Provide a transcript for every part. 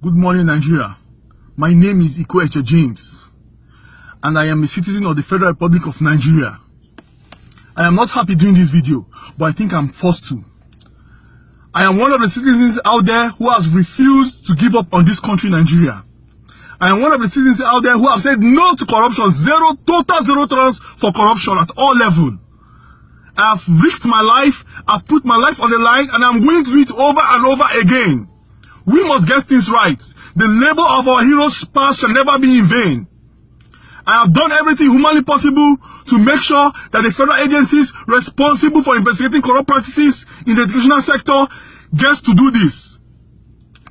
Good morning, Nigeria. My name is Ikweche James, and I am a citizen of the Federal Republic of Nigeria. I am not happy doing this video, but I think I'm forced to. I am one of the citizens out there who has refused to give up on this country, Nigeria. I am one of the citizens out there who have said no to corruption, total zero tolerance for corruption at all levels. I have risked my life, I've put my life on the line, and I'm willing to do it over and over again. We must get things right. The labor of our heroes past shall never be in vain. I have done everything humanly possible to make sure that the federal agencies responsible for investigating corrupt practices in the educational sector gets to do this.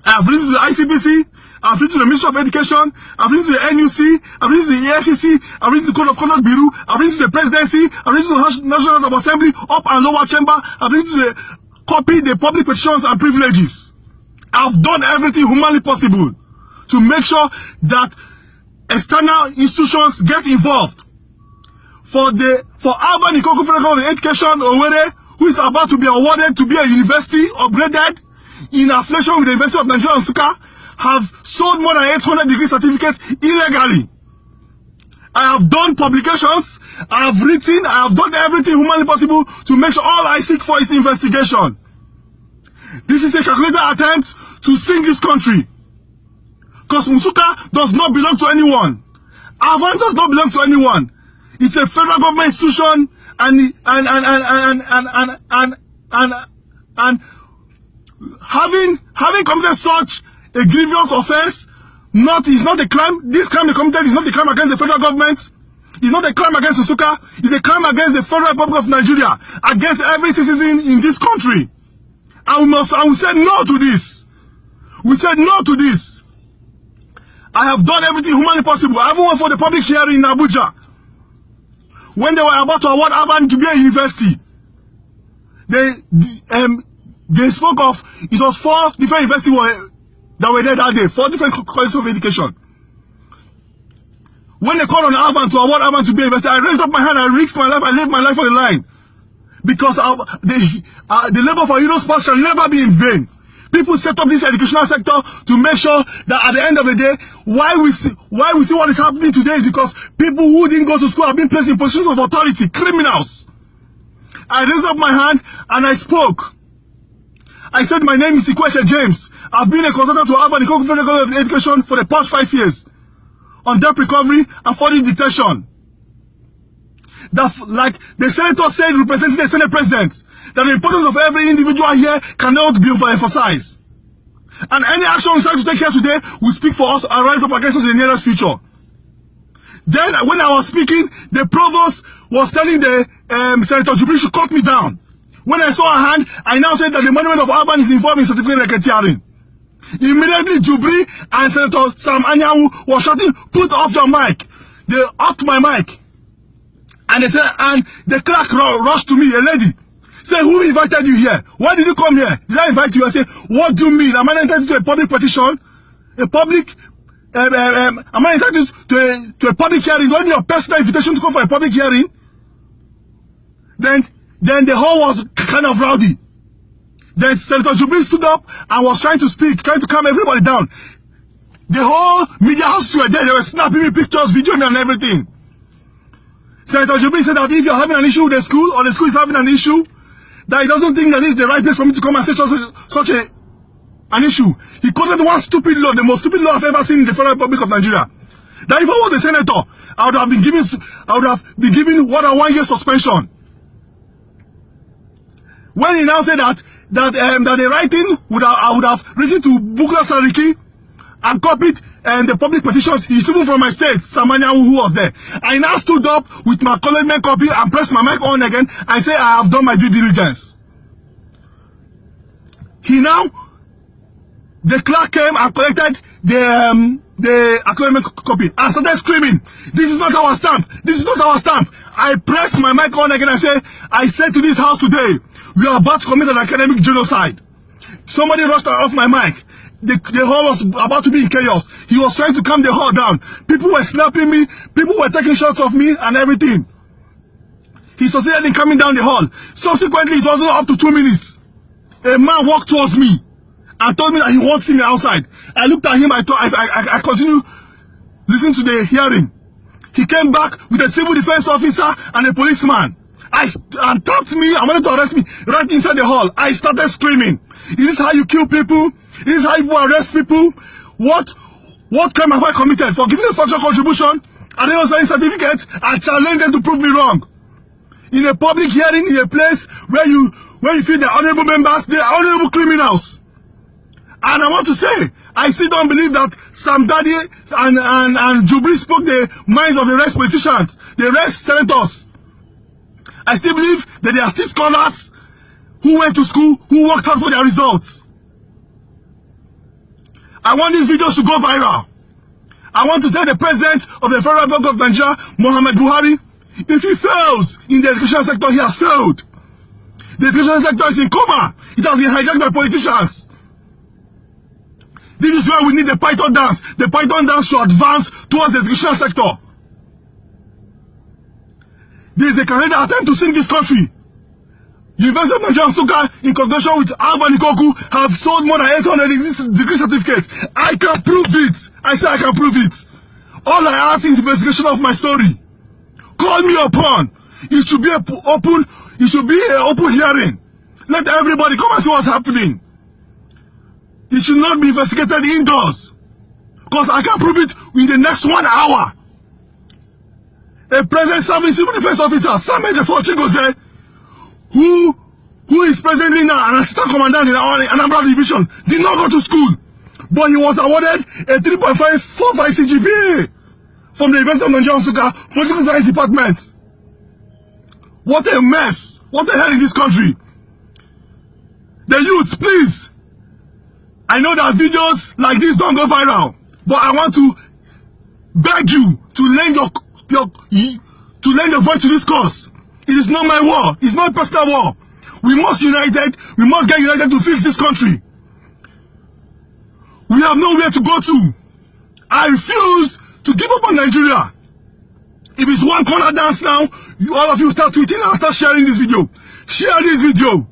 I have written to the ICBC, I have written to the Ministry of Education, I have written to the NUC, I have written to the EFCC, I have written to the Code of Conduct Bureau, I have written to the Presidency, I have written to the National House of Assembly, up and lower chamber, I have written to the public petitions and privileges. I've done everything humanly possible to make sure that external institutions get involved. For Alban Ikoku Federal College of Education, Owerri, who is about to be awarded to be a university upgraded in affiliation with the University of Nigeria, Nsukka, have sold more than 800 degree certificates illegally. I have done publications, I have written, I have done everything humanly possible to make sure all I seek for is investigation. This is a calculated attempt to sink this country. Because Nsukka does not belong to anyone. Alban does not belong to anyone. It's a federal government institution, and having committed such a grievous offense is not a crime. This crime they committed is not a crime against the federal government. It's not a crime against Nsukka. It's a crime against the Federal Republic of Nigeria, against every citizen in this country. And we said no to this. We said no to this. I have done everything humanly possible. I even went for the public hearing in Abuja. When they were about to award Alban to be a university, they spoke of, it was 4 different universities that were there that day, 4 different colleges of education. When they called on Alban to award Alban to be a university, I raised up my hand, I risked my life, I laid my life on the line. Because the labor for heroes past shall never be in vain. People set up this educational sector to make sure that at the end of the day, why we see what is happening today is because people who didn't go to school have been placed in positions of authority, criminals. I raised up my hand and I spoke. I said, my name is Ikweche James. I've been a consultant to Alban Ikoku Federal College of Education for the past 5 years on debt recovery and fraud detection. That, like the senator said, representing the Senate President, that the importance of every individual here cannot be overemphasized. And any action we decide to take here today will speak for us and rise up against us in the nearest future. Then, when I was speaking, the provost was telling the Senator Jubri to cut me down. When I saw her hand, I now said that the monument of Alban is involved in certificate racketeering. Immediately, Jubri and Senator Sam Anyanwu were shouting, "Put off your mic." They offed my mic. And they said, and the clerk rushed to me, a lady, said, "Who invited you here? Why did you come here? Did I invite you?" I said, "What do you mean? Am I entitled to a public petition? A public, am I entitled to a public hearing? Do I need your personal invitation to come for a public hearing?" Then the hall was kind of rowdy. Then Senator Jubri stood up and was trying to speak, trying to calm everybody down. The whole media houses were there. They were snapping me pictures, videoing and everything. Senator Jubri said that if you're having an issue with the school, or the school is having an issue, that he doesn't think that it's the right place for me to come and say such an issue. He quoted one stupid law, the most stupid law I've ever seen in the Federal Republic of Nigeria. That if I was a senator, I would have been given what a 1-year suspension. When he now said that the writing I would have written to Bukola Saraki and copied the public petitions, he's even from my state, Sam Anyanwu, who was there. I now stood up with my acknowledgement copy and pressed my mic on again and say I have done my due diligence. The clerk came and collected the acknowledgement copy and started screaming, "This is not our stamp! This is not our stamp!" I pressed my mic on again and I said to this house today, we are about to commit an academic genocide. Somebody rushed off my mic. The hall was about to be in chaos. He was trying to calm the hall down. People were slapping me. People were taking shots of me and everything. He succeeded in coming down the hall. Subsequently, it wasn't up to 2 minutes. A man walked towards me and told me that he won't see me outside. I looked at him, I continued listening to the hearing. He came back with a civil defense officer and a policeman. And tapped me and wanted to arrest me right inside the hall. I started screaming. Is this how you kill people? Is this how you arrest people? What crime have I committed for giving a factual contribution and then also a certificate and challenge them to prove me wrong? In a public hearing, in a place where you feel the honorable members, they are honorable criminals. And I want to say, I still don't believe that Sam Dadi and Jubri spoke the minds of the rest politicians, the rest senators. I still believe that there are still scholars who went to school, who worked hard for their results. I want these videos to go viral. I want to tell the president of the Federal Bank of Nigeria, Muhammad Buhari, if he fails in the education sector, he has failed. The education sector is in coma. It has been hijacked by politicians. This is where we need the Python dance. The Python dance should advance towards the education sector. There is a Canadian attempt to sink this country. University of Nigeria Nsukka, in conjunction with Alban Ikoku, have sold more than 800 degree certificates. I can prove it. I say I can prove it. All I ask is investigation of my story. Call me upon. It should be an open hearing. Let everybody come and see what's happening. It should not be investigated indoors. Because I can prove it in the next 1 hour. A present serving civil defense officer, Samuel Chigozie, who is presently now an assistant commandant in Anambra Division, did not go to school, but he was awarded a 3.545 CGPA from the University of Nigeria Nsukka Political Science Department. What a mess! What the hell in this country? The youths, please. I know that videos like this don't go viral, but I want to beg you to lend your voice to this cause. It is not my war. It's not a personal war. We must get united to fix this country. We have nowhere to go to. I refuse to give up on Nigeria. If it's one corner dance now, all of you start tweeting and start sharing this video. Share this video.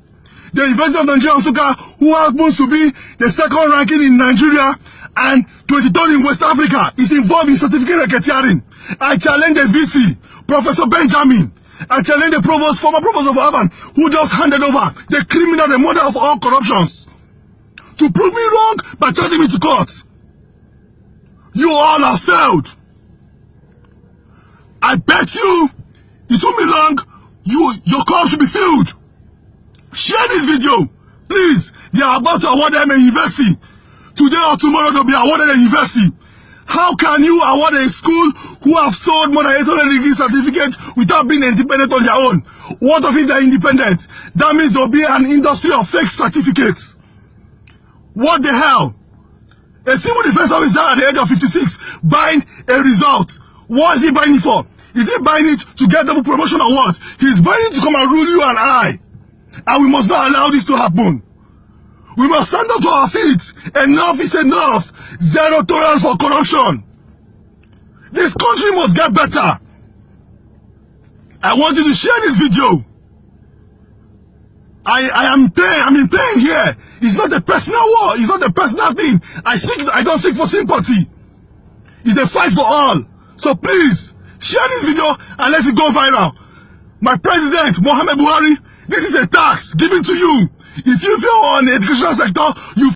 The University of Nigeria Nsukka, who happens to be the second ranking in Nigeria and 23rd in West Africa, is involved in certificate racketeering. I challenge the VC, Professor Benjamin. I challenge the former provost of Alban, who just handed over the criminal, the mother of all corruptions, to prove me wrong by taking me to court. You all have failed. I bet you, it won't be long, your cup should be filled. Share this video, please. They are about to award them a university. Today or tomorrow they'll be awarded a university. How can you award a school who have sold more than 800 degree certificates without being independent on their own? What of if they're independent? That means there'll be an industry of fake certificates. What the hell? A civil defense officer at the age of 56 buying a result. What is he buying it for? Is he buying it to get double promotion or what? He's buying it to come and rule you and I. And we must not allow this to happen. We must stand up to our feet. Enough is enough. Zero tolerance for corruption. This country must get better. I want you to share this video. I'm in pain here. It's not a personal war. It's not a personal thing. I don't seek for sympathy. It's a fight for all. So please, share this video and let it go viral. My president, Muhammad Buhari, this is a tax given to you. If you feel on the educational sector, you